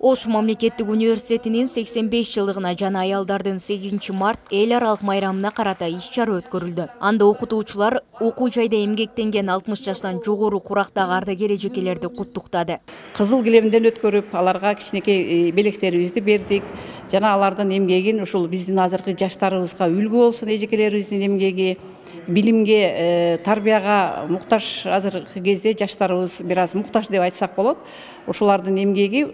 Ош мамлекеттик университетинин 85 жылдыгына жана аялдардын 8 март эл аралык майрамына карата иш-чара өткөрүлдү. Анда окутуучулар окуу жайда эмгектенген 60 жаштан жогору курактагы ардагер эжекелерди куттуктады. Кызыл килемден өткөрүп, аларга кичинекей белектерибизди бердик. Жана алардын эмгегин ушул биздин азыркы жаштарыбызга үлгү болсун, эжекелерибиздин эмгеги, билимге, тарбияга муктаж азыркы кезде жаштарыбыз бир аз муктаж деп айтсак болот. Ушулардын эмгеги,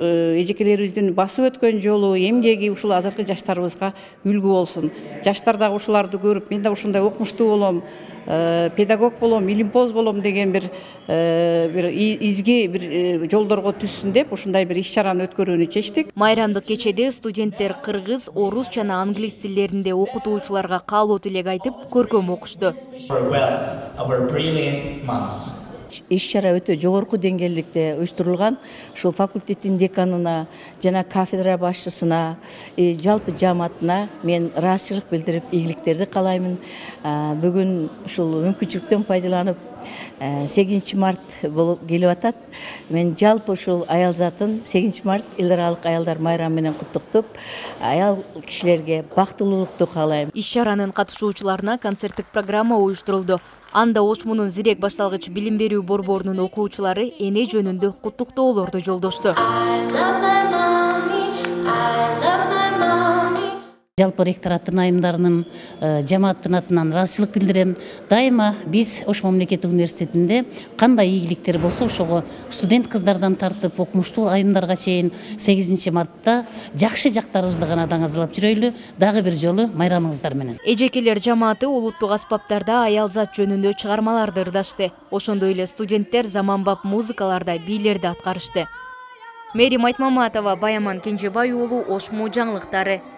эжекелерибиздин басып өткөн жолу, эмгеги ушул азыркы жаштарыбызга үлгү болсун. Жаштар дагы ушуларды көрүп, мен да ушундай окумуштуу болом, педагог болом, илимпоз болом деген бир изги бир жолдорго түссүн деп ушундай бир иш-чараны өткөрүүнү чечтик. Майрамдык кечеде студенттер кыргыз, орус жана англис тилдеринде окутуучуларга каалоо тилек айтып, көркөм окушту. Иш-чара өтө жогорку деңгээлдикте уюштурулган. Ушул факультеттин деканына жана кафедра башчысына, жалпы жааматына мен ыраазычылык билдирип, ийгиликтерди каалаймын. Бүгүн ушул мүмкүнчүлүктөн пайдаланып 8 март болуп келип атат. Мен жалпы ушул аял затын 8 март эл аралык аялдар майрамы менен куттуктуп, аял кишилерге бактылуулукту каалайм. Иш-чаранын катышуучуларына концерттик программа уюштурулду. Анда Ошмунун Зирек башталгыч билим берүү борборунун окуучулары эне жөнүндө куттуктоолорду жолдошту. Жалпы ректораттын айымдарынын, жамааттын атынан ыраазычылык билдирем. Дайыма биз Ош мамлекеттик университетинде кандай ийгиликтер болсо, ошого студент кыздардан тартып, окумуштуу айымдарга чейин 8 мартта жакшы жактарыбызды гана даңазалап жүрөйлү. Дагы бир жолу майрамыңыздар менен. Эжекелер жамааты улуттук аспаптарда аял зат жөнүндө чыгармаларды ырдашты. Ошондой эле студенттер заманбап музыкаларда бийлерди аткарышты. Мээрим Айтмаматова, Баяман Кенжебай уулу, Ошму жаңылыктары.